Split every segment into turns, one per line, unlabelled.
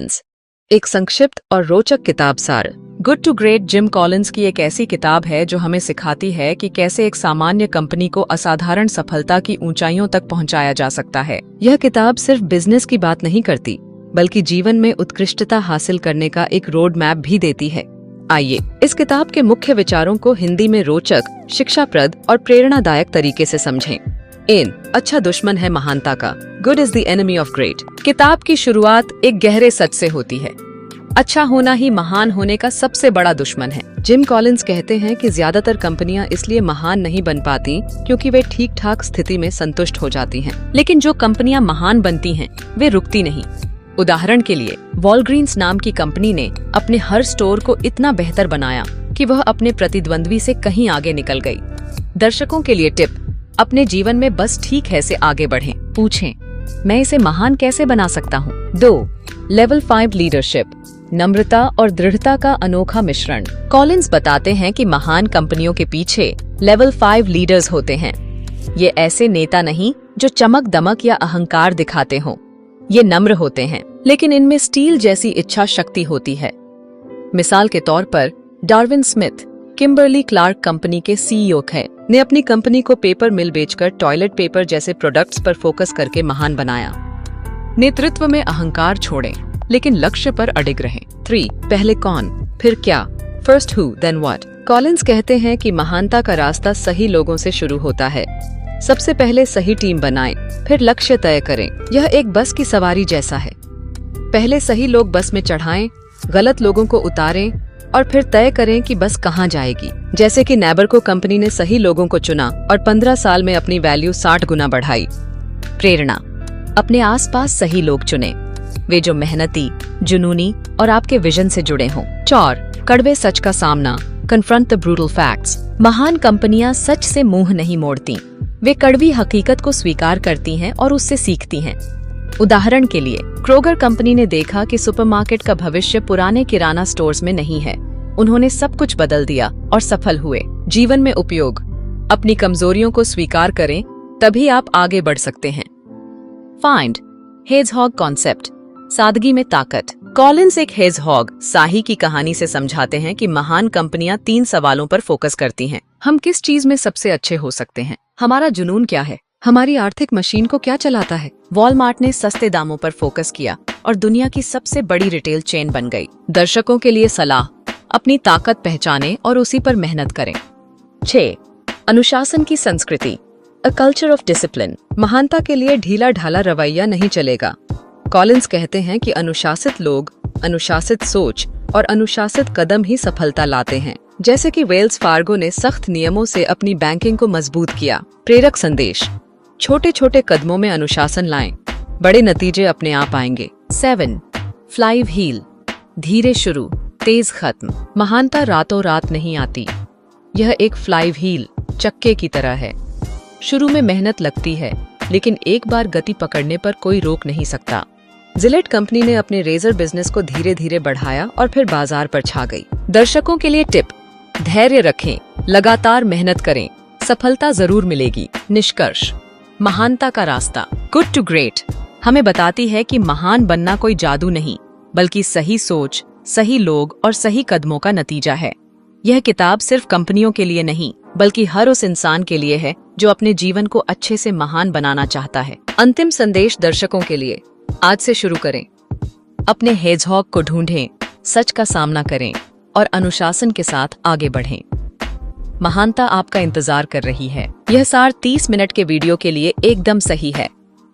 एक संक्षिप्त और रोचक किताब सार। Good to great Jim Collins की एक ऐसी किताब है जो हमें सिखाती है कि कैसे एक सामान्य कंपनी को असाधारण सफलता की ऊंचाइयों तक पहुंचाया जा सकता है। यह किताब सिर्फ बिजनेस की बात नहीं करती, बल्कि जीवन में उत्कृष्टता हासिल करने का एक रोड मैप भी देती है। आइए इस किताब के मुख्य विचारों को हिंदी में रोचक, शिक्षाप्रद और प्रेरणादायक तरीके से समझें। अच्छा दुश्मन है महानता का। Good is the enemy of great. किताब की शुरुआत एक गहरे सच से होती है। अच्छा होना ही महान होने का सबसे बड़ा दुश्मन है। जिम कॉलिंस कहते हैं कि ज्यादातर कंपनियां इसलिए महान नहीं बन पाती क्योंकि वे ठीक ठाक स्थिति में संतुष्ट हो जाती हैं। लेकिन जो कंपनियां महान बनती हैं, वे रुकती नहीं। उदाहरण के लिए वॉलग्रीन्स नाम की कंपनी ने अपने हर स्टोर को इतना बेहतर बनाया कि वह अपने प्रतिद्वंद्वी से कहीं आगे निकल गई। दर्शकों के लिए टिप: अपने जीवन में बस ठीक है से आगे बढ़ें। पूछें, मैं इसे महान कैसे बना सकता हूँ? 2. लेवल 5 लीडरशिप, नम्रता और दृढ़ता का अनोखा मिश्रण। कॉलिंस बताते हैं कि महान कंपनियों के पीछे लेवल 5 लीडर्स होते हैं। ये ऐसे नेता नहीं जो चमक दमक या अहंकार दिखाते हों। ये नम्र होते हैं, लेकिन इनमें स्टील जैसी इच्छा शक्ति होती है। मिसाल के तौर पर Darwin Smith, Kimberly Clark company के सीईओ हैं, ने अपनी कंपनी को पेपर मिल बेचकर टॉयलेट पेपर जैसे प्रोडक्ट्स पर फोकस करके महान बनाया। नेतृत्व में अहंकार छोड़ें, लेकिन लक्ष्य पर अडिग रहें। 3. पहले कौन, फिर क्या। First who, then what. Collins कहते हैं कि महानता का रास्ता सही लोगों से शुरू होता है। सबसे पहले सही टीम बनाएं, फिर लक्ष्य तय करें। यह एक बस की सवारी जैसा है। पहले सही लोग बस में चढ़ाएं, गलत लोगों को उतारें और फिर तय करें कि बस कहां जाएगी। जैसे कि नैबरको कंपनी ने सही लोगों को चुना और 15 साल में अपनी वैल्यू 60 गुना बढ़ाई। प्रेरणा: अपने आसपास सही लोग चुनें, वे जो मेहनती, जुनूनी और आपके विजन से जुड़े हों। 4. कड़वे सच का सामना, कन्फ्रंट द ब्रूटल फैक्ट्स। महान कंपनियां सच से मुंह नहीं मोड़ती, वे कड़वी हकीकत को स्वीकार करती हैं और उससे सीखती हैं। उदाहरण के लिए क्रोगर कंपनी ने देखा कि सुपरमार्केट का भविष्य पुराने किराना स्टोर्स में नहीं है। उन्होंने सब कुछ बदल दिया और सफल हुए। जीवन में उपयोग: अपनी कमजोरियों को स्वीकार करें, तभी आप आगे बढ़ सकते हैं। फाइंड हेजहॉग कॉन्सेप्ट, सादगी में ताकत। कॉलिंस एक हेजहॉग शाही की कहानी से समझाते हैं कि महान कंपनियां 3 सवालों पर फोकस करती हैं। हम किस चीज में सबसे अच्छे हो सकते हैं? हमारा जुनून क्या है? हमारी आर्थिक मशीन को क्या चलाता है? वॉलमार्ट ने सस्ते दामों पर फोकस किया और दुनिया की सबसे बड़ी रिटेल चेन बन गई। दर्शकों के लिए सलाह: अपनी ताकत पहचानें और उसी पर मेहनत करें। 6. अनुशासन की संस्कृति, अ कल्चर ऑफ डिसिप्लिन। महानता के लिए ढीला ढाला रवैया नहीं चलेगा। कॉलिंस कहते हैं कि अनुशासित लोग, अनुशासित सोच और अनुशासित कदम ही सफलता लाते हैं। जैसे कि वेल्स फार्गो ने सख्त नियमों से अपनी बैंकिंग को मजबूत किया। प्रेरक संदेश: छोटे छोटे कदमों में अनुशासन लाएं, बड़े नतीजे अपने आप आएंगे। 7. फ्लाइव हील, धीरे शुरू, तेज खत्म। महानता रातों रात नहीं आती। यह एक फ्लाइव हील चक्के की तरह है। शुरू में मेहनत लगती है, लेकिन एक बार गति पकड़ने पर कोई रोक नहीं सकता। जिलेट कंपनी ने अपने रेजर बिजनेस को धीरे धीरे बढ़ाया और फिर बाजार पर छा गई। दर्शकों के लिए टिप: धैर्य रखें, लगातार मेहनत करें, सफलता जरूर मिलेगी। निष्कर्ष: महानता का रास्ता, गुड टू ग्रेट, हमें बताती है कि महान बनना कोई जादू नहीं, बल्कि सही सोच, सही लोग और सही कदमों का नतीजा है। यह किताब सिर्फ कंपनियों के लिए नहीं, बल्कि हर उस इंसान के लिए है जो अपने जीवन को अच्छे से महान बनाना चाहता है। अंतिम संदेश दर्शकों के लिए: आज से शुरू करें, अपने हेजहॉग को ढूंढें, सच का सामना करें और अनुशासन के साथ आगे बढ़ें। महानता आपका इंतजार कर रही है। यह सार 30 मिनट के वीडियो के लिए एकदम सही है।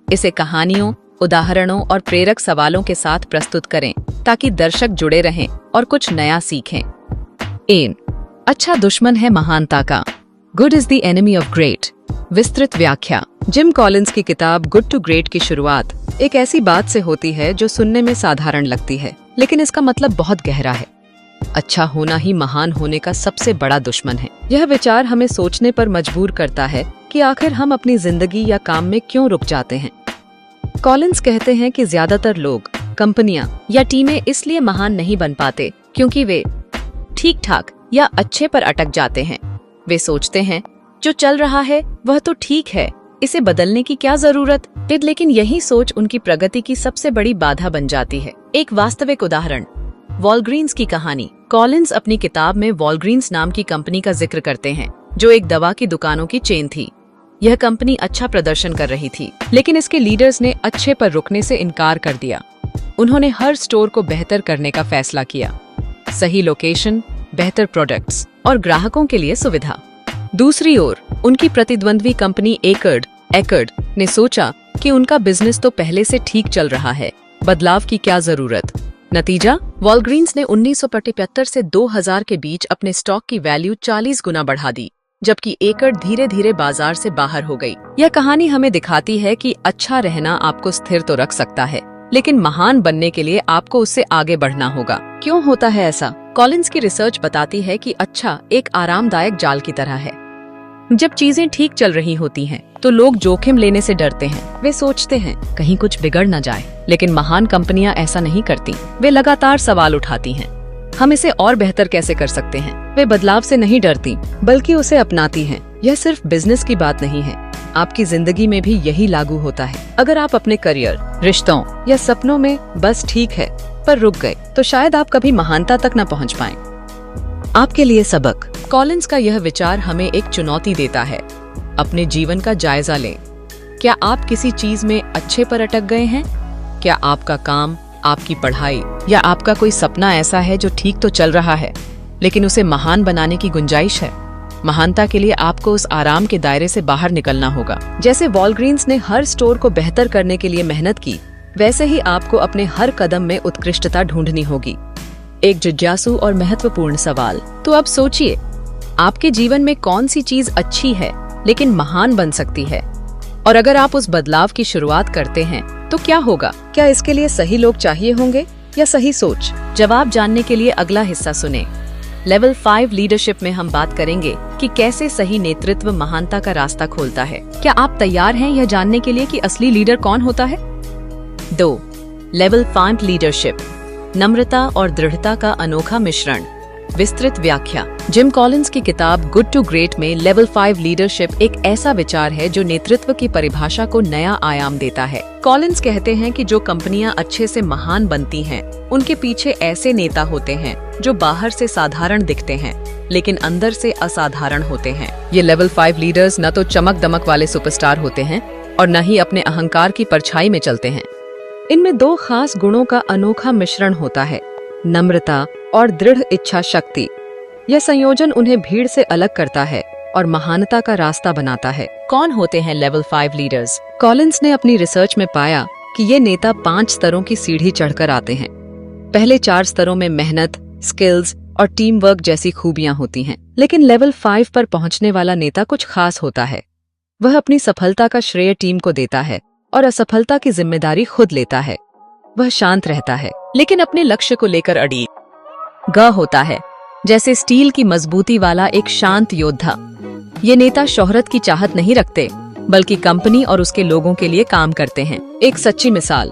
इसे कहानियों, उदाहरणों और प्रेरक सवालों के साथ प्रस्तुत करें ताकि दर्शक जुड़े रहें और कुछ नया सीखें। अच्छा दुश्मन है महानता का। Good is the enemy of great. विस्तृत व्याख्या: जिम कॉलिंस की किताब गुड टू ग्रेट की शुरुआत एक ऐसी बात से होती है जो सुनने में साधारण लगती है, लेकिन इसका मतलब बहुत गहरा है। अच्छा होना ही महान होने का सबसे बड़ा दुश्मन है। यह विचार हमें सोचने पर मजबूर करता है कि आखिर हम अपनी जिंदगी या काम में क्यों रुक जाते हैं। कॉलिंस कहते हैं कि ज्यादातर लोग, कंपनियां या टीमें इसलिए महान नहीं बन पाते क्योंकि वे ठीक ठाक या अच्छे पर अटक जाते हैं। वे सोचते हैं जो चल रहा है वह तो ठीक है, इसे बदलने की क्या जरूरत? लेकिन यही सोच उनकी प्रगति की सबसे बड़ी बाधा बन जाती है। एक वास्तविक उदाहरण, वॉलग्रीन्स की कहानी। कॉलिंस अपनी किताब में वॉलग्रीन्स नाम की कंपनी का जिक्र करते हैं, जो एक दवा की दुकानों की चेन थी। यह कंपनी अच्छा प्रदर्शन कर रही थी, लेकिन इसके लीडर्स ने अच्छे पर रुकने से इनकार कर दिया। उन्होंने हर स्टोर को बेहतर करने का फैसला किया। सही लोकेशन, बेहतर प्रोडक्ट्स और ग्राहकों के लिए सुविधा। दूसरी ओर उनकी प्रतिद्वंद्वी कंपनी एकर्ड ने सोचा कि उनका बिजनेस तो पहले से ठीक चल रहा है, बदलाव की क्या जरूरत। नतीजा, वॉलग्रीन्स ने 1975 से 2000 के बीच अपने स्टॉक की वैल्यू 40 गुना बढ़ा दी, जबकि एकर्ड धीरे धीरे बाजार से बाहर हो गई। यह कहानी हमें दिखाती है कि अच्छा रहना आपको स्थिर तो रख सकता है, लेकिन महान बनने के लिए आपको उससे आगे बढ़ना होगा। क्यों होता है ऐसा? कॉलिंस की रिसर्च बताती है कि अच्छा एक आरामदायक जाल की तरह है। जब चीजें ठीक चल रही होती हैं, तो लोग जोखिम लेने से डरते हैं। वे सोचते हैं कहीं कुछ बिगड़ न जाए, लेकिन महान कंपनियां ऐसा नहीं करती। वे लगातार सवाल उठाती हैं, हम इसे और बेहतर कैसे कर सकते हैं। वे बदलाव से नहीं डरती, बल्कि उसे अपनाती हैं। यह सिर्फ बिजनेस की बात नहीं है, आपकी जिंदगी में भी यही लागू होता है। अगर आप अपने करियर, रिश्तों या सपनों में बस ठीक है पर रुक गए, तो शायद आप कभी महानता तक न पहुंच पाएं। आपके लिए सबक। कॉलिंस का यह विचार हमें एक चुनौती देता है। अपने जीवन का जायजा लें। क्या आप किसी चीज में अच्छे पर अटक गए हैं? क्या आपका काम, आपकी पढ़ाई या आपका कोई सपना ऐसा है जो ठीक तो चल रहा है, लेकिन उसे महान बनाने की गुंजाइश है? महानता के लिए आपको उस आराम के दायरे से बाहर निकलना होगा। जैसे वॉलग्रीन्स ने हर स्टोर को बेहतर करने के लिए मेहनत की, वैसे ही आपको अपने हर कदम में उत्कृष्टता ढूंढनी होगी। एक जिज्ञासु और महत्वपूर्ण सवाल। तो अब सोचिए, आपके जीवन में कौन सी चीज अच्छी है लेकिन महान बन सकती है? और अगर आप उस बदलाव की शुरुआत करते हैं, तो क्या होगा? क्या इसके लिए सही लोग चाहिए होंगे या सही सोच? जवाब जानने के लिए अगला हिस्सा सुने। लेवल 5 लीडरशिप में हम बात करेंगे कि कैसे सही नेतृत्व महानता का रास्ता खोलता है। क्या आप तैयार हैं यह जानने के लिए कि असली लीडर कौन होता है? 2. लेवल 5 लीडरशिप, नम्रता और दृढ़ता का अनोखा मिश्रण। विस्तृत व्याख्या। जिम कॉलिंस की किताब गुड टू ग्रेट में लेवल 5 लीडरशिप एक ऐसा विचार है जो नेतृत्व की परिभाषा को नया आयाम देता है। कॉलिंस कहते हैं कि जो कंपनियां अच्छे से महान बनती हैं, उनके पीछे ऐसे नेता होते हैं जो बाहर से साधारण दिखते हैं, लेकिन अंदर से असाधारण होते हैं। ये लेवल 5 लीडर्स न तो चमक दमक वाले सुपरस्टार होते हैं और न ही अपने अहंकार की परछाई में चलते हैं। इनमें 2 खास गुणों का अनोखा मिश्रण होता है, नम्रता और दृढ़ इच्छा शक्ति। यह संयोजन उन्हें भीड़ से अलग करता है और महानता का रास्ता बनाता है। कौन होते हैं लेवल 5 लीडर्स? कॉलिंस ने अपनी रिसर्च में पाया कि ये नेता 5 स्तरों की सीढ़ी चढ़कर आते हैं। पहले 4 स्तरों में मेहनत, स्किल्स और टीम वर्क जैसी खूबियां होती हैं, लेकिन लेवल 5 पर पहुंचने वाला नेता कुछ खास होता है। वह अपनी सफलता का श्रेय टीम को देता है और असफलता की जिम्मेदारी खुद लेता है। वह शांत रहता है, लेकिन अपने लक्ष्य को लेकर अड़िग होता है, जैसे स्टील की मजबूती वाला एक शांत योद्धा। ये नेता शोहरत की चाहत नहीं रखते, बल्कि कंपनी और उसके लोगों के लिए काम करते हैं। एक सच्ची मिसाल,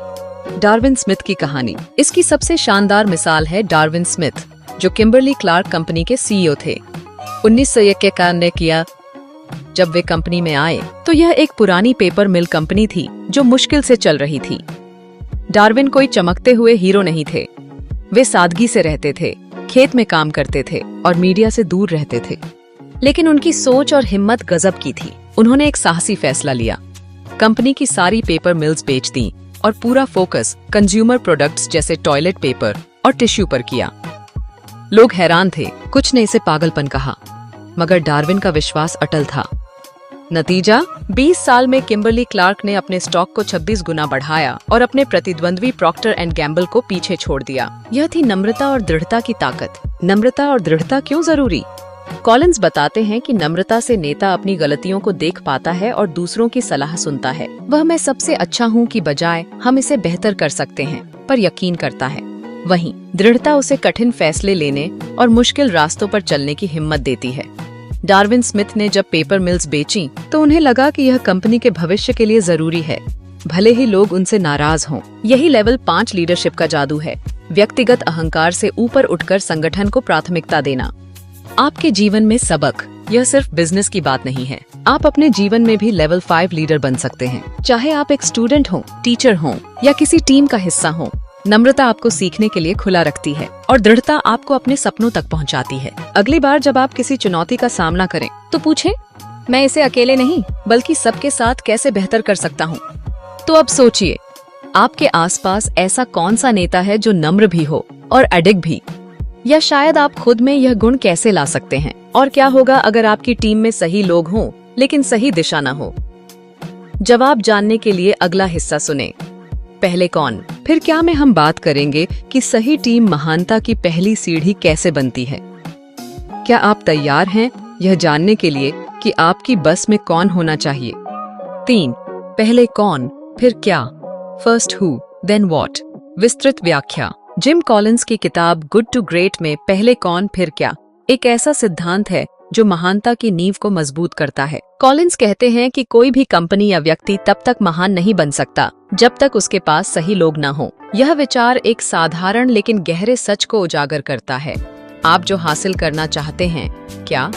डार्विन स्मिथ की कहानी। इसकी सबसे शानदार मिसाल है डार्विन स्मिथ, जो किम्बरली क्लार्क कंपनी के सीईओ थे। 1991 ने किया जब वे कंपनी में आए, तो यह एक पुरानी पेपर मिल कंपनी थी जो मुश्किल से चल रही थी। डार्विन कोई चमकते हुए हीरो नहीं थे। वे सादगी से रहते थे, खेत में काम करते थे और मीडिया से दूर रहते थे, लेकिन उनकी सोच और हिम्मत गजब की थी। उन्होंने एक साहसी फैसला लिया, कंपनी की सारी पेपर मिल्स बेच दी और पूरा फोकस कंज्यूमर प्रोडक्ट्स जैसे टॉयलेट पेपर और टिश्यू पर किया। लोग हैरान थे, कुछ ने इसे पागलपन कहा, मगर डार्विन का विश्वास अटल था। नतीजा, 20 साल में किम्बरली क्लार्क ने अपने स्टॉक को 26 गुना बढ़ाया और अपने प्रतिद्वंद्वी प्रॉक्टर एंड गैम्बल को पीछे छोड़ दिया। यह थी नम्रता और दृढ़ता की ताकत। नम्रता और दृढ़ता क्यों जरूरी? कॉलिंस बताते हैं कि नम्रता से नेता अपनी गलतियों को देख पाता है और दूसरों की सलाह सुनता है। वह मैं सबसे अच्छा हूँ की बजाय हम इसे बेहतर कर सकते हैं पर यकीन करता है। वहीं दृढ़ता उसे कठिन फैसले लेने और मुश्किल रास्तों पर चलने की हिम्मत देती है। डार्विन स्मिथ ने जब पेपर मिल्स बेची, तो उन्हें लगा कि यह कंपनी के भविष्य के लिए जरूरी है, भले ही लोग उनसे नाराज हों। यही लेवल 5 लीडरशिप का जादू है, व्यक्तिगत अहंकार से ऊपर उठकर संगठन को प्राथमिकता देना। आपके जीवन में सबक। यह सिर्फ बिजनेस की बात नहीं है, आप अपने जीवन में भी लेवल 5 लीडर बन सकते हैं। चाहे आप एक स्टूडेंट हो, टीचर हो या किसी टीम का हिस्सा हो, नम्रता आपको सीखने के लिए खुला रखती है और दृढ़ता आपको अपने सपनों तक पहुंचाती है। अगली बार जब आप किसी चुनौती का सामना करें तो पूछें, मैं इसे अकेले नहीं बल्कि सबके साथ कैसे बेहतर कर सकता हूँ। तो अब सोचिए, आपके आसपास ऐसा कौन सा नेता है जो नम्र भी हो और अडिग भी, या शायद आप खुद में यह गुण कैसे ला सकते हैं? और क्या होगा अगर आपकी टीम में सही लोग हों लेकिन सही दिशा न हो? जवाब जानने के लिए अगला हिस्सा सुने। पहले कौन फिर क्या में हम बात करेंगे कि सही टीम महानता की पहली सीढ़ी कैसे बनती है। क्या आप तैयार हैं यह जानने के लिए कि आपकी बस में कौन होना चाहिए? 3. पहले कौन फिर क्या। First who then what. विस्तृत व्याख्या। जिम कॉलिंस की किताब गुड टू ग्रेट में पहले कौन फिर क्या एक ऐसा सिद्धांत है जो महानता की नींव को मजबूत करता है। कॉलिंस कहते हैं कि कोई भी कंपनी या व्यक्ति तब तक महान नहीं बन सकता जब तक उसके पास सही लोग न हो। यह विचार एक साधारण लेकिन गहरे सच को उजागर करता है। आप जो हासिल करना चाहते हैं, क्या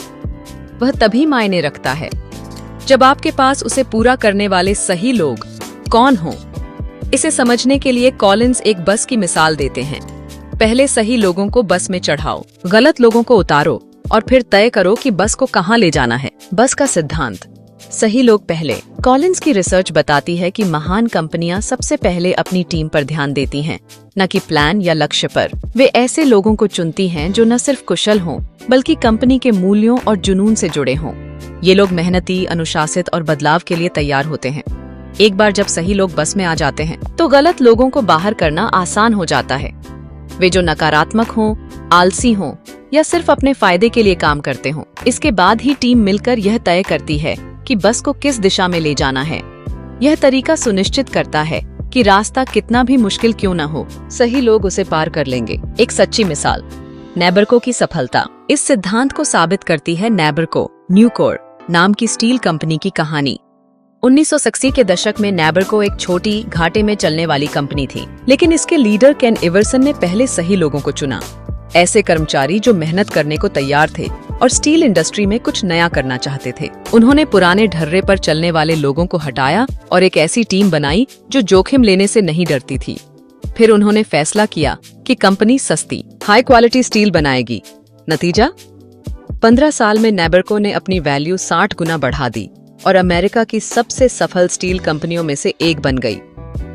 वह तभी मायने रखता है जब आपके पास उसे पूरा करने वाले सही लोग कौन हो। इसे समझने के लिए कॉलिंस एक बस की मिसाल देते हैं। पहले सही लोगों को बस में चढ़ाओ, गलत लोगों को उतारो और फिर तय करो कि बस को कहां ले जाना है। बस का सिद्धांत। सही लोग पहले। कॉलिंस की रिसर्च बताती है कि महान कंपनियां सबसे पहले अपनी टीम पर ध्यान देती हैं, न कि प्लान या लक्ष्य पर। वे ऐसे लोगों को चुनती हैं जो न सिर्फ कुशल हों बल्कि कंपनी के मूल्यों और जुनून से जुड़े हों। ये लोग मेहनती, अनुशासित और बदलाव के लिए तैयार होते हैं। एक बार जब सही लोग बस में आ जाते हैं तो गलत लोगों को बाहर करना आसान हो जाता है। वे जो नकारात्मक हों, आलसी हों या सिर्फ अपने फायदे के लिए काम करते हों। इसके बाद ही टीम मिलकर यह तय करती है कि बस को किस दिशा में ले जाना है। यह तरीका सुनिश्चित करता है कि रास्ता कितना भी मुश्किल क्यों न हो, सही लोग उसे पार कर लेंगे। एक सच्ची मिसाल, नैबरको की सफलता इस सिद्धांत को साबित करती है। नैबरको न्यूकोर नाम की स्टील कंपनी की कहानी। 1980 के दशक में नैबरको एक छोटी, घाटे में चलने वाली कंपनी थी, लेकिन इसके लीडर केन इवर्सन ने पहले सही लोगों को चुना। ऐसे कर्मचारी जो मेहनत करने को तैयार थे और स्टील इंडस्ट्री में कुछ नया करना चाहते थे। उन्होंने पुराने ढर्रे पर चलने वाले लोगों को हटाया और एक ऐसी टीम बनाई जो जोखिम लेने से नहीं डरती थी। फिर उन्होंने फैसला किया कि कंपनी सस्ती, हाई क्वालिटी स्टील बनाएगी। नतीजा, 15 साल में नैबरको ने अपनी वैल्यू 60 गुना बढ़ा दी और अमेरिका की सबसे सफल स्टील कंपनियों में से एक बन गई।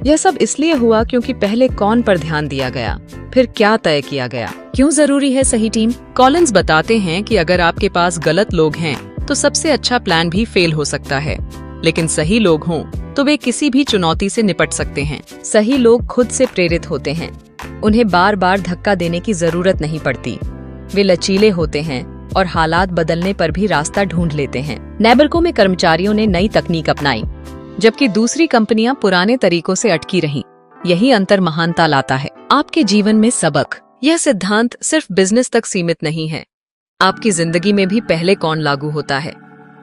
यह सब इसलिए हुआ क्योंकि पहले कौन पर ध्यान दिया गया, फिर क्या तय किया गया। क्यों जरूरी है सही टीम? कॉलिंस बताते हैं कि अगर आपके पास गलत लोग हैं तो सबसे अच्छा प्लान भी फेल हो सकता है, लेकिन सही लोग हों तो वे किसी भी चुनौती से निपट सकते हैं। सही लोग खुद से प्रेरित होते हैं, उन्हें बार बार धक्का देने की जरूरत नहीं पड़ती। वे लचीले होते हैं और हालात बदलने पर भी रास्ता ढूंढ लेते हैं। नैबरको में कर्मचारियों ने नई तकनीक अपनाई, जबकि दूसरी कंपनियां पुराने तरीकों से अटकी रहीं। यही अंतर महानता लाता है। आपके जीवन में सबक। यह सिद्धांत सिर्फ बिजनेस तक सीमित नहीं है, आपकी जिंदगी में भी पहले कौन लागू होता है।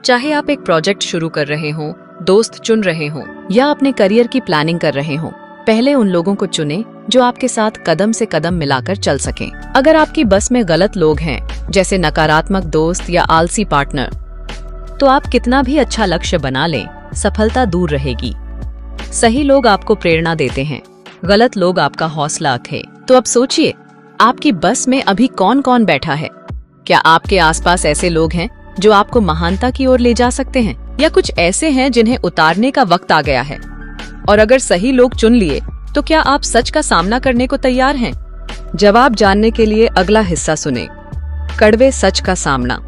चाहे आप एक प्रोजेक्ट शुरू कर रहे हों, दोस्त चुन रहे हों या अपने करियर की प्लानिंग कर रहे हों, पहले उन लोगों को चुनें जो आपके साथ कदम से कदम मिलाकर चल सकें। अगर आपकी बस में गलत लोग हैं, जैसे नकारात्मक दोस्त या आलसी पार्टनर, तो आप कितना भी अच्छा लक्ष्य बना लें, सफलता दूर रहेगी। सही लोग आपको प्रेरणा देते हैं, गलत लोग आपका हौसला थे। तो अब सोचिए, आपकी बस में अभी कौन कौन बैठा है? क्या आपके आसपास ऐसे लोग हैं जो आपको महानता की ओर ले जा सकते हैं, या कुछ ऐसे हैं जिन्हें उतारने का वक्त आ गया है? और अगर सही लोग चुन लिए तो क्या आप सच का सामना करने को तैयार हैं? जवाब जानने के लिए अगला हिस्सा सुने। कड़वे सच का सामना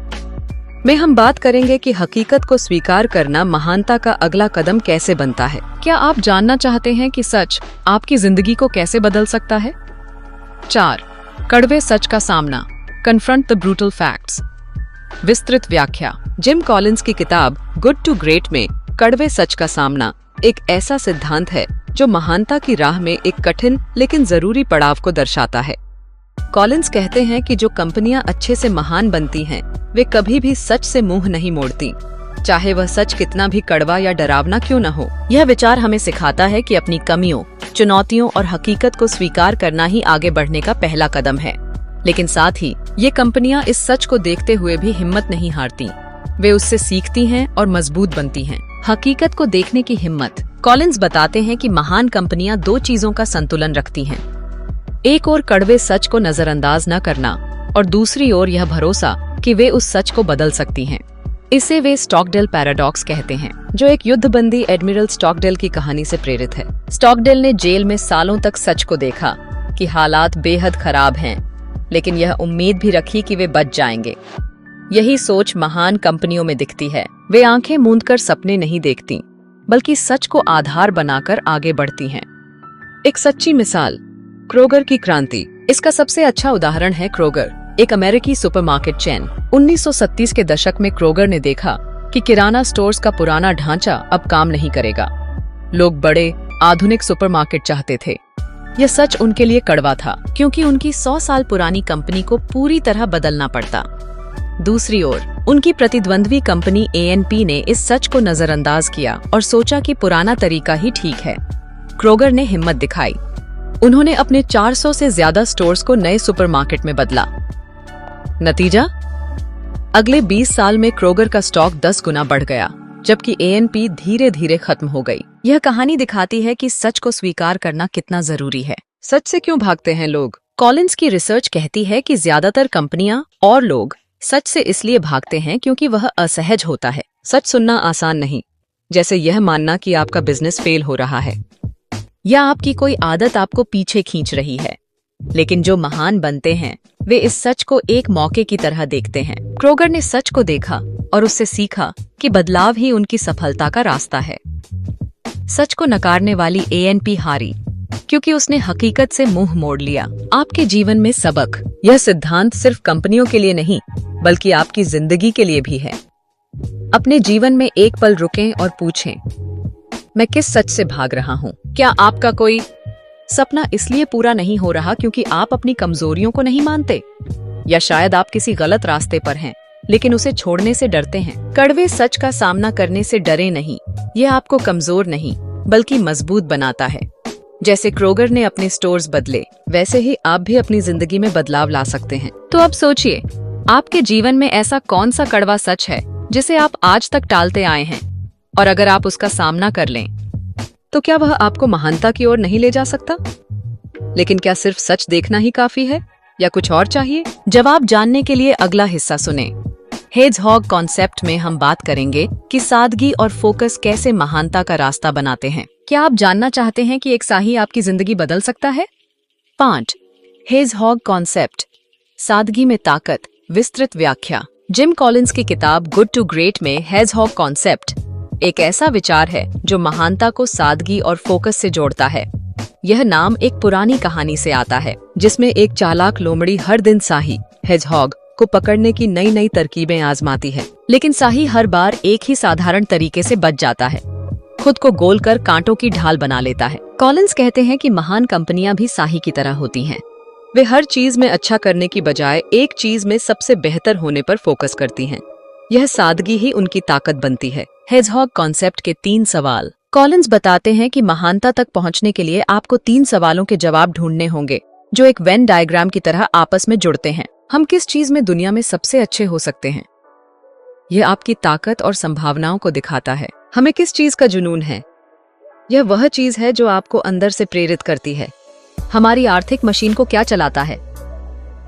में हम बात करेंगे कि हकीकत को स्वीकार करना महानता का अगला कदम कैसे बनता है। क्या आप जानना चाहते हैं कि सच आपकी जिंदगी को कैसे बदल सकता है? 4. कड़वे सच का सामना। Confront the brutal facts. विस्तृत व्याख्या। जिम कॉलिंस की किताब गुड टू ग्रेट में कड़वे सच का सामना एक ऐसा सिद्धांत है जो महानता की राह में एक कठिन लेकिन जरूरी पड़ाव को दर्शाता है। कॉलिंस कहते हैं कि जो कंपनियां अच्छे से महान बनती हैं, वे कभी भी सच से मुंह नहीं मोड़ती, चाहे वह सच कितना भी कड़वा या डरावना क्यों न हो। यह विचार हमें सिखाता है कि अपनी कमियों, चुनौतियों और हकीकत को स्वीकार करना ही आगे बढ़ने का पहला कदम है। लेकिन साथ ही ये कंपनियां इस सच को देखते हुए भी हिम्मत नहीं हारती। वे उससे सीखती हैं और मजबूत बनती हैं। हकीकत को देखने की हिम्मत। कॉलिंस बताते हैं कि महान कंपनियां दो चीजों का संतुलन रखती हैं। एक ओर कड़वे सच को नजरअंदाज न करना और दूसरी ओर यह भरोसा कि वे उस सच को बदल सकती हैं। इसे वे स्टॉकडेल पैराडॉक्स कहते हैं, जो एक युद्धबंदी एडमिरल स्टॉकडेल की कहानी से प्रेरित है। स्टॉकडेल ने जेल में सालों तक सच को देखा कि हालात बेहद खराब हैं, लेकिन यह उम्मीद भी रखी कि वे बच जाएंगे। यही सोच महान कंपनियों में दिखती है। वे आंखें मूंदकर सपने नहीं देखती, बल्कि सच को आधार बनाकर आगे बढ़ती हैं। एक सच्ची मिसाल, क्रोगर की क्रांति। इसका सबसे अच्छा उदाहरण है क्रोगर, एक अमेरिकी सुपरमार्केट चेन। 1930 के दशक में क्रोगर ने देखा कि किराना स्टोर्स का पुराना ढांचा अब काम नहीं करेगा। लोग बड़े, आधुनिक सुपरमार्केट चाहते थे। यह सच उनके लिए कड़वा था, क्योंकि उनकी 100 साल पुरानी कंपनी को पूरी तरह बदलना पड़ता। दूसरी ओर, उनकी प्रतिद्वंद्वी कंपनी A&P ने इस सच को नजरअंदाज किया और सोचा कि पुराना तरीका ही ठीक है। क्रोगर ने हिम्मत दिखाई। उन्होंने अपने 400 से ज्यादा स्टोर्स को नए सुपरमार्केट में बदला। नतीजा? अगले 20 साल में क्रोगर का स्टॉक 10 गुना बढ़ गया, जबकि A&P धीरे धीरे खत्म हो गई। यह कहानी दिखाती है कि सच को स्वीकार करना कितना जरूरी है। सच से क्यों भागते हैं लोग? कॉलिंस की रिसर्च कहती है कि ज्यादातर कंपनियां और लोग सच से इसलिए भागते हैं क्योंकि वह असहज होता है। सच सुनना आसान नहीं, जैसे यह मानना कि आपका बिजनेस फेल हो रहा है या आपकी कोई आदत आपको पीछे खींच रही है। लेकिन जो महान बनते हैं, वे इस सच को एक मौके की तरह देखते हैं। क्रोगर ने सच को देखा और उससे सीखा कि बदलाव ही उनकी सफलता का रास्ता है। सच को नकारने वाली A&P हारी, क्योंकि उसने हकीकत से मुंह मोड़ लिया। आपके जीवन में सबक। यह सिद्धांत सिर्फ कंपनियों के लिए नहीं, बल्कि आपकी जिंदगी के लिए भी है। अपने जीवन में एक पल रुकें और पूछें, मैं किस सच से भाग रहा हूँ? क्या आपका कोई सपना इसलिए पूरा नहीं हो रहा क्योंकि आप अपनी कमजोरियों को नहीं मानते? या शायद आप किसी गलत रास्ते पर हैं, लेकिन उसे छोड़ने से डरते हैं। कड़वे सच का सामना करने से डरे नहीं। यह आपको कमजोर नहीं, बल्कि मजबूत बनाता है। जैसे क्रोगर ने अपने स्टोर्स बदले, वैसे ही आप भी अपनी जिंदगी में बदलाव ला सकते हैं। तो अब सोचिए, आपके जीवन में ऐसा कौन सा कड़वा सच है जिसे आप आज तक टालते आए हैं? और अगर आप उसका सामना कर लें, तो क्या वह आपको महानता की ओर नहीं ले जा सकता? लेकिन क्या सिर्फ सच देखना ही काफी है, या कुछ और चाहिए? जवाब जानने के लिए अगला हिस्सा सुने। हेड्जहॉग कॉन्सेप्ट में हम बात करेंगे कि सादगी और फोकस कैसे महानता का रास्ता बनाते हैं। क्या आप जानना चाहते हैं कि एक शाही आपकी जिंदगी बदल सकता है? 5. हेड्जहॉग कॉन्सेप्ट, सादगी में ताकत, विस्तृत व्याख्या। जिम कॉलिंस की किताब गुड टू ग्रेट में हेड्जहॉग कॉन्सेप्ट एक ऐसा विचार है जो महानता को सादगी और फोकस से जोड़ता है। यह नाम एक पुरानी कहानी से आता है, जिसमें एक चालाक लोमड़ी हर दिन शाही हेड्जहॉग को पकड़ने की नई नई तरकीबें आजमाती है। लेकिन शाही हर बार एक ही साधारण तरीके से बच जाता है, खुद को गोल कर कांटों की ढाल बना लेता है। कॉलिंस कहते हैं कि महान कंपनियां भी शाही की तरह होती हैं। वे हर चीज में अच्छा करने की बजाय एक चीज में सबसे बेहतर होने पर फोकस करती हैं। यह सादगी ही उनकी ताकत बनती है। हेड्जहॉग कॉन्सेप्ट के 3 सवाल। कॉलिंस बताते हैं कि महानता तक पहुंचने के लिए आपको 3 सवालों के जवाब ढूंढने होंगे, जो एक वेन डायग्राम की तरह आपस में जुड़ते हैं। हम किस चीज में दुनिया में सबसे अच्छे हो सकते हैं? यह आपकी ताकत और संभावनाओं को दिखाता है। हमें किस चीज का जुनून है? यह वह चीज है जो आपको अंदर से प्रेरित करती है। हमारी आर्थिक मशीन को क्या चलाता है?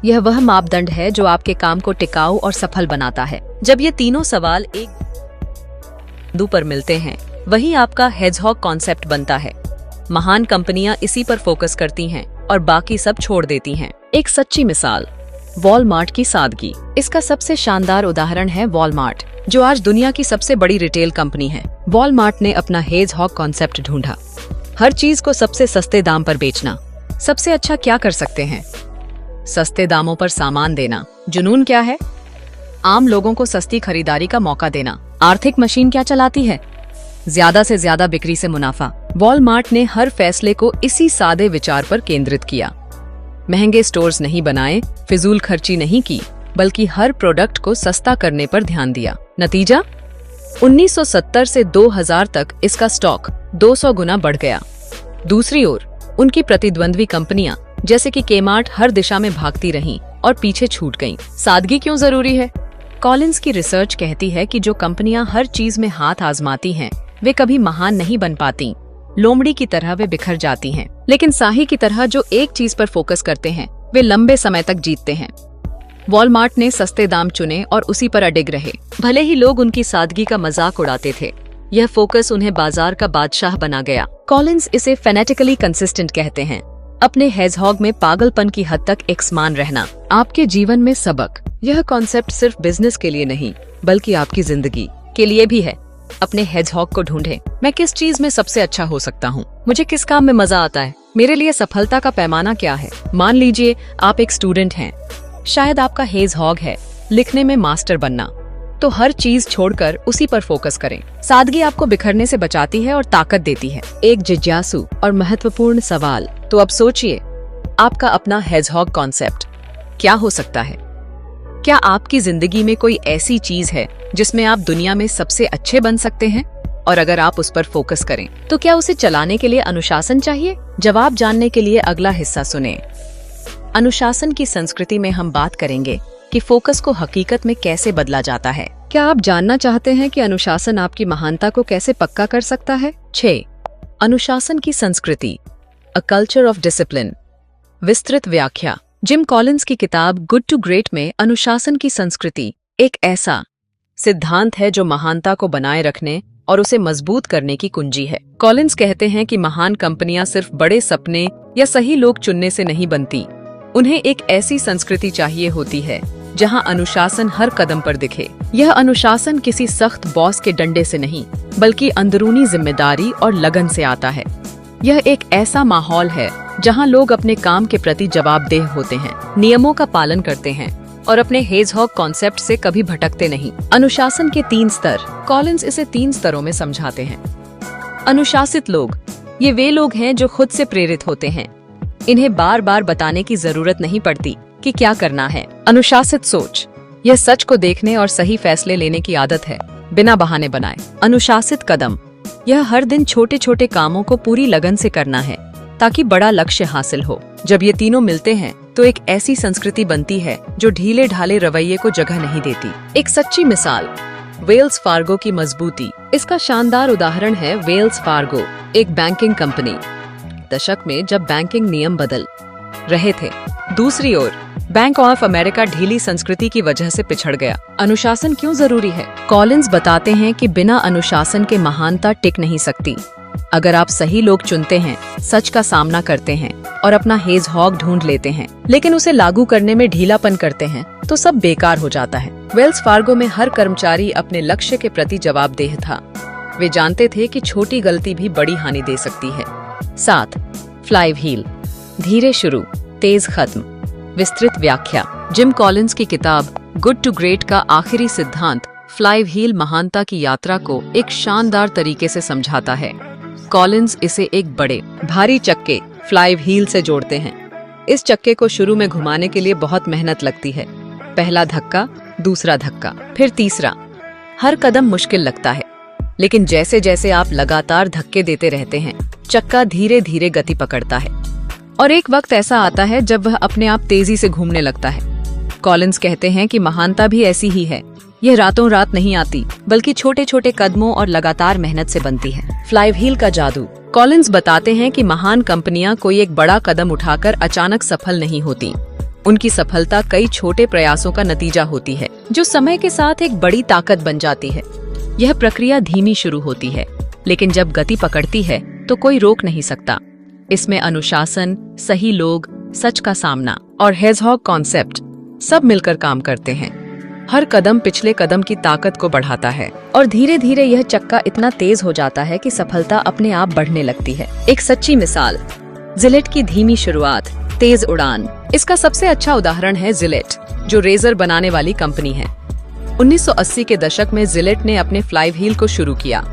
यह वह मापदंड है जो आपके काम को टिकाऊ और सफल बनाता है। जब ये तीनों सवाल एक बिंदु पर मिलते हैं, वही आपका हेड्जहॉग कॉन्सेप्ट बनता है। महान कंपनियां इसी पर फोकस करती हैं और बाकी सब छोड़ देती हैं। एक सच्ची मिसाल, वॉलमार्ट की सादगी। इसका सबसे शानदार उदाहरण है वॉलमार्ट, जो आज दुनिया की सबसे बड़ी रिटेल कंपनी है। वॉलमार्ट ने अपना हेड्जहॉग कॉन्सेप्ट ढूंढा। हर चीज को सबसे सस्ते दाम पर बेचना। सबसे अच्छा क्या कर सकते हैं? सस्ते दामों पर सामान देना। जुनून क्या है? आम लोगों को सस्ती खरीदारी का मौका देना। आर्थिक मशीन क्या चलाती है? ज्यादा से ज्यादा बिक्री से मुनाफा। वॉलमार्ट ने हर फैसले को इसी सादे विचार पर केंद्रित किया। महंगे स्टोर्स नहीं बनाए, फिजूल खर्ची नहीं की, बल्कि हर प्रोडक्ट को सस्ता करने पर ध्यान दिया। नतीजा, 1970 से 2000 तक इसका स्टॉक 200 गुना बढ़ गया। दूसरी ओर उनकी प्रतिद्वंद्वी कंपनियां जैसे कि केमार्ट हर दिशा में भागती रहीं और पीछे छूट गईं। सादगी क्यों जरूरी है? कॉलिंस की रिसर्च कहती है कि जो कंपनियां हर चीज में हाथ आजमाती हैं, वे कभी महान नहीं बन पाती। लोमड़ी की तरह वे बिखर जाती हैं, लेकिन साही की तरह जो एक चीज पर फोकस करते हैं, वे लंबे समय तक जीतते हैं। वॉलमार्ट ने सस्ते दाम चुने और उसी पर अडिग रहे, भले ही लोग उनकी सादगी का मजाक उड़ाते थे। यह फोकस उन्हें बाजार का बादशाह बना गया। कॉलिंस इसे फेनेटिकली कंसिस्टेंट कहते हैं, अपने हेजहॉग में पागलपन की हद तक एक समान रहना। आपके जीवन में सबक। यह कॉन्सेप्ट सिर्फ बिजनेस के लिए नहीं, बल्कि आपकी जिंदगी के लिए भी है। अपने हेजहॉग को ढूंढें। मैं किस चीज में सबसे अच्छा हो सकता हूँ? मुझे किस काम में मजा आता है? मेरे लिए सफलता का पैमाना क्या है? मान लीजिए आप एक स्टूडेंट हैं। शायद आपका हेजहॉग है लिखने में मास्टर बनना, तो हर चीज छोड़कर उसी पर फोकस करें। सादगी आपको बिखरने से बचाती है और ताकत देती है। एक जिज्ञासु और महत्वपूर्ण सवाल, तो अब सोचिए, आपका अपना हेजहॉग कॉन्सेप्ट क्या हो सकता है? क्या आपकी जिंदगी में कोई ऐसी चीज है जिसमें आप दुनिया में सबसे अच्छे बन सकते हैं? और अगर आप उस पर फोकस करें, तो क्या उसे चलाने के लिए अनुशासन चाहिए? जवाब जानने के लिए अगला हिस्सा सुनें। अनुशासन की संस्कृति में हम बात करेंगे कि फोकस को हकीकत में कैसे बदला जाता है। क्या आप जानना चाहते हैं कि अनुशासन आपकी महानता को कैसे पक्का कर सकता है? 6. अनुशासन की संस्कृति, अ कल्चर ऑफ डिसिप्लिन। विस्तृत व्याख्या। जिम कॉलिंस की किताब गुड टू ग्रेट में अनुशासन की संस्कृति एक ऐसा सिद्धांत है जो महानता को बनाए रखने और उसे मजबूत करने की कुंजी है। कॉलिंस कहते हैं कि महान कंपनियां सिर्फ बड़े सपने या सही लोग चुनने से नहीं बनती। उन्हें एक ऐसी संस्कृति चाहिए होती है जहां अनुशासन हर कदम पर दिखे। यह अनुशासन किसी सख्त बॉस के डंडे से नहीं, बल्कि अंदरूनी जिम्मेदारी और लगन से आता है। यह एक ऐसा माहौल है जहां लोग अपने काम के प्रति जवाबदेह होते हैं, नियमों का पालन करते हैं और अपने हेजहॉग कॉन्सेप्ट से कभी भटकते नहीं। अनुशासन के 3 स्तर। कॉलिंस इसे 3 स्तरों में समझाते हैं। अनुशासित लोग, ये वे लोग हैं जो खुद से प्रेरित होते हैं। इन्हें बार बार बताने की जरूरत नहीं पड़ती कि क्या करना है। अनुशासित सोच, यह सच को देखने और सही फैसले लेने की आदत है, बिना बहाने बनाए। अनुशासित कदम, यह हर दिन छोटे छोटे कामों को पूरी लगन से करना है ताकि बड़ा लक्ष्य हासिल हो। जब ये तीनों मिलते हैं तो एक ऐसी संस्कृति बनती है जो ढीले ढाले रवैये को जगह नहीं देती। एक सच्ची मिसाल, वेल्स फार्गो की मजबूती। इसका शानदार उदाहरण है वेल्स फार्गो, एक बैंकिंग कंपनी। दशक में जब बैंकिंग नियम बदल रहे थे, दूसरी ओर बैंक ऑफ अमेरिका ढीली संस्कृति की वजह से पिछड़ गया। अनुशासन क्यों जरूरी है? कॉलिंस बताते हैं कि बिना अनुशासन के महानता टिक नहीं सकती। अगर आप सही लोग चुनते हैं, सच का सामना करते हैं और अपना हेजहॉग ढूंढ लेते हैं, लेकिन उसे लागू करने में ढीलापन करते हैं, तो सब बेकार हो जाता है। वेल्स फार्गो में हर कर्मचारी अपने लक्ष्य के प्रति जवाबदेह था। वे जानते थे कि छोटी गलती भी बड़ी हानि दे सकती है। 7. फ्लाई व्हील, धीरे शुरू, तेज खत्म। विस्तृत व्याख्या। जिम कॉलिंस की किताब गुड टू ग्रेट का आखिरी सिद्धांत फ्लाई व्हील महानता की यात्रा को एक शानदार तरीके से समझाता है। कॉलिंस इसे एक बड़े भारी चक्के फ्लाई व्हील से जोड़ते हैं। इस चक्के को शुरू में घुमाने के लिए बहुत मेहनत लगती है। पहला धक्का, दूसरा धक्का, फिर तीसरा। हर कदम मुश्किल लगता है, लेकिन जैसे जैसे आप लगातार धक्के देते रहते हैं, चक्का धीरे धीरे गति पकड़ता है और एक वक्त ऐसा आता है जब वह अपने आप तेजी से घूमने लगता है। कॉलिंस कहते हैं कि महानता भी ऐसी ही है। यह रातों रात नहीं आती, बल्कि छोटे छोटे कदमों और लगातार मेहनत से बनती है। फ्लाई व्हील का जादू। कॉलिंस बताते हैं कि महान कंपनियां कोई एक बड़ा कदम उठाकर अचानक सफल नहीं होती। उनकी सफलता कई छोटे प्रयासों का नतीजा होती है, जो समय के साथ एक बड़ी ताकत बन जाती है। यह प्रक्रिया धीमी शुरू होती है, लेकिन जब गति पकड़ती है तो कोई रोक नहीं सकता। इसमें अनुशासन, सही लोग, सच का सामना और हेजहॉग कॉन्सेप्ट सब मिलकर काम करते हैं। हर कदम पिछले कदम की ताकत को बढ़ाता है और धीरे धीरे यह चक्का इतना तेज हो जाता है कि सफलता अपने आप बढ़ने लगती है। एक सच्ची मिसाल, जिलेट की धीमी शुरुआत, तेज उड़ान। इसका सबसे अच्छा उदाहरण है जिलेट, जो रेजर बनाने वाली कंपनी है। 1980 के दशक में जिलेट ने अपने फ्लाई व्हील को शुरू किया।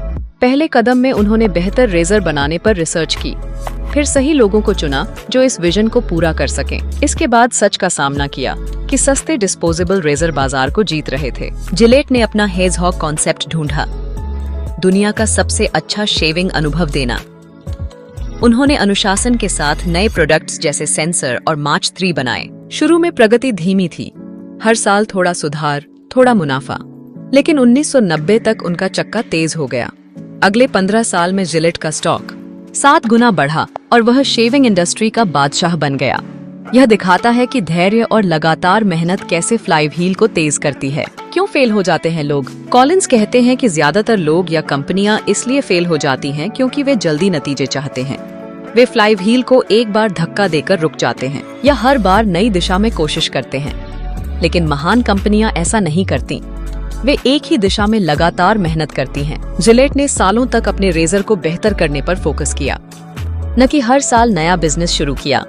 पहले कदम में उन्होंने बेहतर रेजर बनाने पर रिसर्च की, फिर सही लोगों को चुना जो इस विजन को पूरा कर सकें। इसके बाद सच का सामना किया कि सस्ते डिस्पोजेबल रेजर बाजार को जीत रहे थे। जिलेट ने अपना हेजहॉग कॉन्सेप्ट ढूंढा, दुनिया का सबसे अच्छा शेविंग अनुभव देना। उन्होंने अनुशासन के साथ नए प्रोडक्ट्स जैसे सेंसर और मार्च 3 बनाए। शुरू में प्रगति धीमी थी, हर साल थोड़ा सुधार, थोड़ा मुनाफा। लेकिन 1990 तक उनका चक्का तेज हो गया। अगले 15 साल में जिलेट का स्टॉक 7 गुना बढ़ा और वह शेविंग इंडस्ट्री का बादशाह बन गया। यह दिखाता है कि धैर्य और लगातार मेहनत कैसे फ्लाईव्हील को तेज करती है। क्यों फेल हो जाते हैं लोग? कॉलिंस कहते हैं कि ज्यादातर लोग या कंपनियां इसलिए फेल हो जाती हैं क्योंकि वे जल्दी नतीजे चाहते हैं। वे फ्लाईव्हील को एक बार धक्का देकर रुक जाते हैं या हर बार नई दिशा में कोशिश करते हैं। लेकिन महान कंपनियां ऐसा नहीं करती। वे एक ही दिशा में लगातार मेहनत करती हैं। जिलेट ने सालों तक अपने रेजर को बेहतर करने पर फोकस किया, न कि हर साल नया बिजनेस शुरू किया।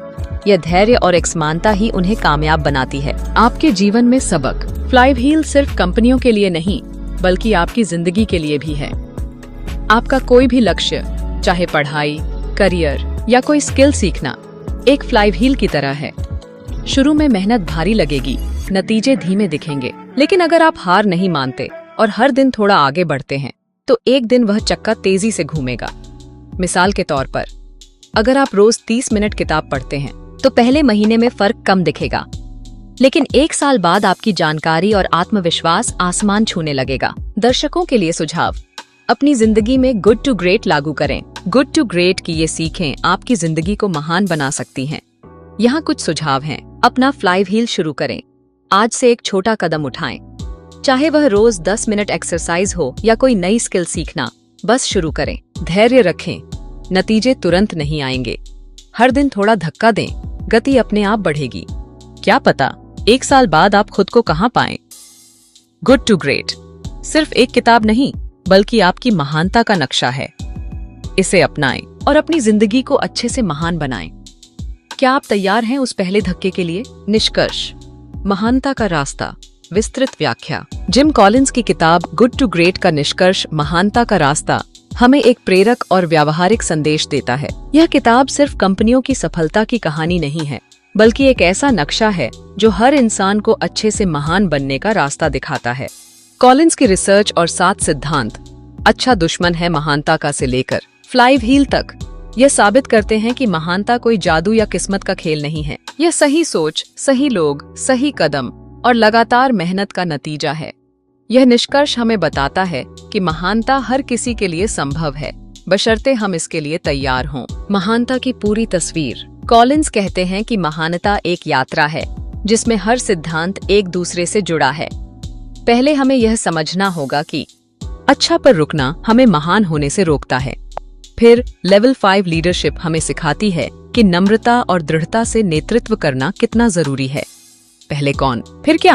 यह धैर्य और एकसमानता ही उन्हें कामयाब बनाती है। आपके जीवन में सबक। फ्लाईव्हील सिर्फ कंपनियों के लिए नहीं, बल्कि आपकी जिंदगी के लिए भी है। आपका कोई भी लक्ष्य, चाहे पढ़ाई, करियर या कोई स्किल सीखना, एक फ्लाईव्हील की तरह है। शुरू में मेहनत भारी लगेगी, नतीजे धीमे दिखेंगे, लेकिन अगर आप हार नहीं मानते और हर दिन थोड़ा आगे बढ़ते हैं, तो एक दिन वह चक्का तेजी से घूमेगा। मिसाल के तौर पर, अगर आप रोज 30 मिनट किताब पढ़ते हैं, तो पहले महीने में फर्क कम दिखेगा, लेकिन 1 साल बाद आपकी जानकारी और आत्मविश्वास आसमान छूने लगेगा। दर्शकों के लिए सुझाव। अपनी जिंदगी में गुड टू ग्रेट लागू करें। गुड टू ग्रेट की ये सीखें आपकी जिंदगी को महान बना सकती हैं। यहाँ कुछ सुझाव हैं। अपना फ्लाईव्हील शुरू करें। आज से एक छोटा कदम उठाएं। चाहे वह रोज 10 मिनट एक्सरसाइज हो या कोई नई स्किल सीखना, बस शुरू करें। धैर्य रखें, नतीजे तुरंत नहीं आएंगे। हर दिन थोड़ा धक्का दें, गति अपने आप बढ़ेगी। क्या पता 1 साल बाद आप खुद को कहां पाएं। गुड टू ग्रेट सिर्फ एक किताब नहीं, बल्कि आपकी महानता का नक्शा है। इसे अपनाएं और अपनी जिंदगी को अच्छे से महान बनाएं। क्या आप तैयार हैं उस पहले धक्के के लिए? निष्कर्ष। महानता का रास्ता, विस्तृत व्याख्या। जिम कॉलिंस की किताब गुड टू ग्रेट का निष्कर्ष, महानता का रास्ता, हमें एक प्रेरक और व्यावहारिक संदेश देता है। यह किताब सिर्फ कंपनियों की सफलता की कहानी नहीं है, बल्कि एक ऐसा नक्शा है जो हर इंसान को अच्छे से महान बनने का रास्ता दिखाता है। कॉलिंस की रिसर्च और 7 सिद्धांत, अच्छा दुश्मन है महानता का से लेकर फ्लाईव्हील तक, यह साबित करते हैं कि महानता कोई जादू या किस्मत का खेल नहीं है। यह सही सोच, सही लोग, सही कदम और लगातार मेहनत का नतीजा है। यह निष्कर्ष हमें बताता है कि महानता हर किसी के लिए संभव है, बशर्ते हम इसके लिए तैयार हों। महानता की पूरी तस्वीर। कॉलिंस कहते हैं कि महानता एक यात्रा है जिसमें हर सिद्धांत एक दूसरे से जुड़ा है। पहले हमें यह समझना होगा कि अच्छा पर रुकना हमें महान होने से रोकता है। फिर लेवल 5 लीडरशिप हमें सिखाती है कि नम्रता और दृढ़ता से नेतृत्व करना कितना जरूरी है। पहले कौन, फिर क्या,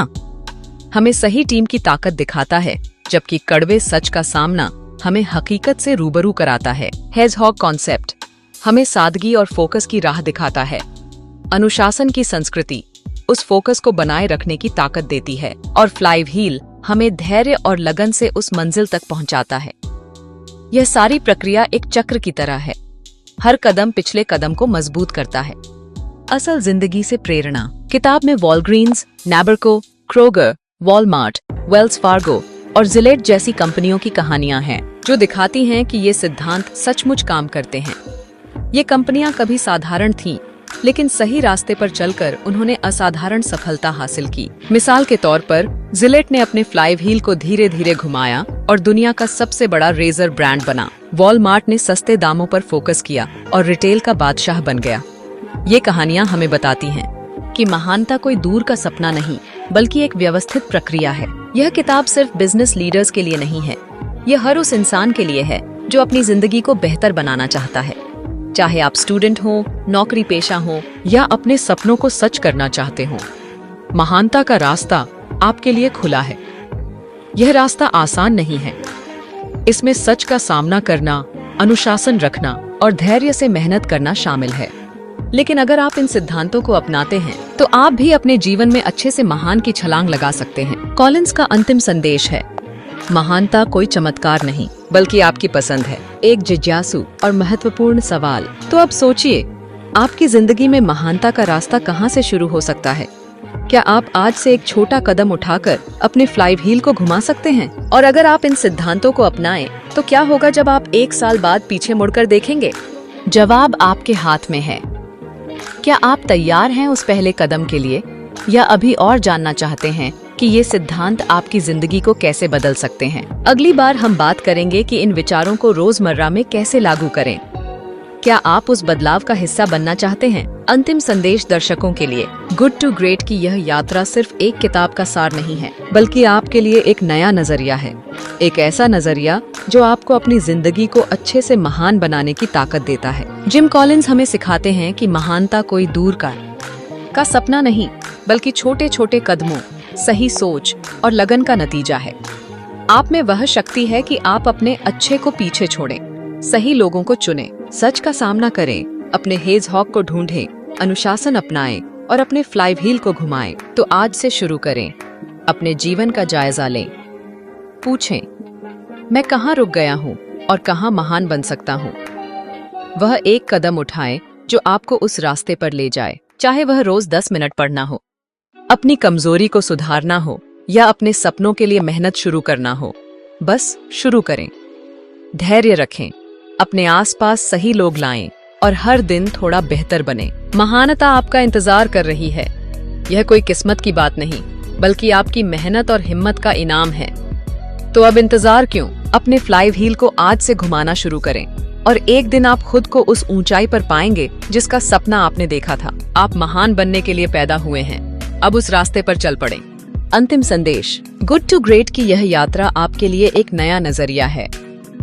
हमें सही टीम की ताकत दिखाता है, जबकि कड़वे सच का सामना हमें हकीकत से रूबरू कराता है। हेजहॉग कॉन्सेप्ट हमें सादगी और फोकस की राह दिखाता है। अनुशासन की संस्कृति उस फोकस को बनाए रखने की ताकत देती है, और फ्लाईव्हील हमें धैर्य और लगन से उस मंजिल तक पहुंचाता है। यह सारी प्रक्रिया एक चक्र की तरह है, हर कदम पिछले कदम को मजबूत करता है। असल जिंदगी से प्रेरणा। किताब में Walgreens, नैबरको, Kroger, Walmart, Wells Fargo और जिलेट जैसी कंपनियों की कहानियां हैं, जो दिखाती हैं कि ये सिद्धांत सचमुच काम करते हैं। ये कंपनियां कभी साधारण थीं, लेकिन सही रास्ते पर चलकर उन्होंने असाधारण सफलता हासिल की। मिसाल के तौर पर, जिलेट ने अपने फ्लाईव्हील को धीरे धीरे घुमाया और दुनिया का सबसे बड़ा रेजर ब्रांड बना। वॉलमार्ट ने सस्ते दामों पर फोकस किया और रिटेल का बादशाह बन गया। ये कहानियां हमें बताती हैं कि महानता कोई दूर का सपना नहीं, बल्कि एक व्यवस्थित प्रक्रिया है। यह किताब सिर्फ बिजनेस लीडर्स के लिए नहीं है, यह हर उस इंसान के लिए है जो अपनी जिंदगी को बेहतर बनाना चाहता है। चाहे आप स्टूडेंट हो, नौकरी पेशा हो या अपने सपनों को सच करना चाहते हो, महानता का रास्ता आपके लिए खुला है। यह रास्ता आसान नहीं है। इसमें सच का सामना करना, अनुशासन रखना और धैर्य से मेहनत करना शामिल है। लेकिन अगर आप इन सिद्धांतों को अपनाते हैं, तो आप भी अपने जीवन में अच्छे से महान की छलांग लगा सकते हैं। कॉलिंस का अंतिम संदेश है, महानता कोई चमत्कार नहीं, बल्कि आपकी पसंद है। एक जिज्ञासु और महत्वपूर्ण सवाल। तो अब सोचिए, आपकी जिंदगी में महानता का रास्ता कहां से शुरू हो सकता है? क्या आप आज से एक छोटा कदम उठाकर अपने फ्लाईव्हील को घुमा सकते हैं? और अगर आप इन सिद्धांतों को अपनाएं, तो क्या होगा जब आप 1 साल बाद पीछे मुड़कर देखेंगे? जवाब आपके हाथ में है। क्या आप तैयार हैं उस पहले कदम के लिए, या अभी और जानना चाहते हैं कि ये सिद्धांत आपकी जिंदगी को कैसे बदल सकते हैं। अगली बार हम बात करेंगे कि इन विचारों को रोजमर्रा में कैसे लागू करें। क्या आप उस बदलाव का हिस्सा बनना चाहते हैं? अंतिम संदेश दर्शकों के लिए, गुड टू ग्रेट की यह यात्रा सिर्फ एक किताब का सार नहीं है, बल्कि आपके लिए एक नया नजरिया है। एक ऐसा नजरिया जो आपको अपनी जिंदगी को अच्छे से महान बनाने की ताकत देता है। जिम कॉलिंस हमें सिखाते हैं कि महानता कोई दूर का सपना नहीं, बल्कि छोटे छोटे कदमों, सही सोच और लगन का नतीजा है। आप में वह शक्ति है कि आप अपने अच्छे को पीछे छोड़ें, सही लोगों को चुनें, सच का सामना करें, अपने हेजहॉग को ढूंढें, अनुशासन अपनाएं और अपने फ्लाई व्हील को घुमाएं। तो आज से शुरू करें, अपने जीवन का जायजा लें, पूछें, मैं कहाँ रुक गया हूँ और कहाँ महान बन सकता हूँ। वह एक कदम उठाएं जो आपको उस रास्ते पर ले जाए, चाहे वह रोज 10 मिनट पढ़ना हो, अपनी कमजोरी को सुधारना हो या अपने सपनों के लिए मेहनत शुरू करना हो। बस शुरू करें, धैर्य रखें, अपने आसपास सही लोग लाएं और हर दिन थोड़ा बेहतर बने। महानता आपका इंतजार कर रही है। यह कोई किस्मत की बात नहीं, बल्कि आपकी मेहनत और हिम्मत का इनाम है। तो अब इंतजार क्यों? अपने फ्लाई व्हील को आज से घुमाना शुरू करें और एक दिन आप खुद को उस ऊंचाई पर पाएंगे जिसका सपना आपने देखा था। आप महान बनने के लिए पैदा हुए हैं, अब उस रास्ते पर चल पड़ें। अंतिम संदेश, गुड टू ग्रेट की यह यात्रा आपके लिए एक नया नजरिया है।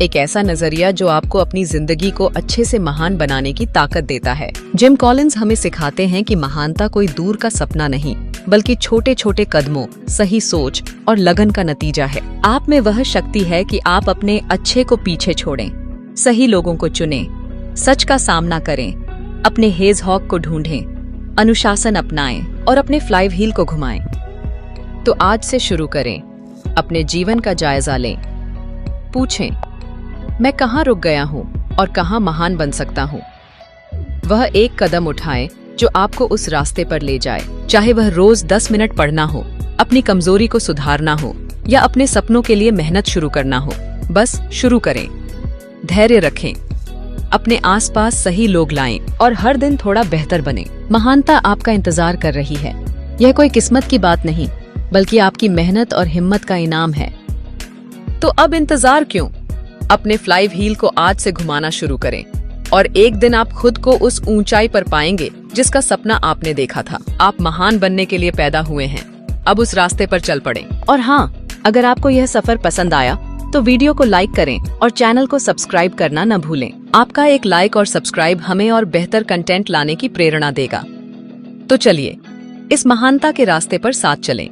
एक ऐसा नजरिया जो आपको अपनी जिंदगी को अच्छे से महान बनाने की ताकत देता है। जिम कॉलिंस हमें सिखाते हैं कि महानता कोई दूर का सपना नहीं, बल्कि छोटे छोटे कदमों, सही सोच और लगन का नतीजा है। आप में वह शक्ति है कि आप अपने अच्छे को पीछे छोड़ें, सही लोगों को चुनें, सच का सामना करें, अपने हेजहॉग को ढूंढें, अनुशासन अपनाएं और अपने फ्लाई व्हील को घुमाएं। तो आज से शुरू करें, अपने जीवन का जायजा लें, पूछें, मैं कहाँ रुक गया हूँ और कहाँ महान बन सकता हूँ। वह एक कदम उठाएं जो आपको उस रास्ते पर ले जाए, चाहे वह रोज 10 मिनट पढ़ना हो, अपनी कमजोरी को सुधारना हो या अपने सपनों के लिए मेहनत शुरू करना हो। बस शुरू करें, धैर्य रखें, अपने आसपास सही लोग लाएं और हर दिन थोड़ा बेहतर बने। महानता आपका इंतजार कर रही है। यह कोई किस्मत की बात नहीं, बल्कि आपकी मेहनत और हिम्मत का इनाम है। तो अब इंतजार क्यों? अपने फ्लाई व्हील को आज से घुमाना शुरू करें और एक दिन आप खुद को उस ऊंचाई पर पाएंगे जिसका सपना आपने देखा था। आप महान बनने के लिए पैदा हुए हैं, अब उस रास्ते पर चल पड़ें। और हाँ, अगर आपको यह सफर पसंद आया तो वीडियो को लाइक करें और चैनल को सब्सक्राइब करना न भूलें। आपका एक लाइक और सब्सक्राइब हमें और बेहतर कंटेंट लाने की प्रेरणा देगा। तो चलिए, इस महानता के रास्ते पर साथ चलें।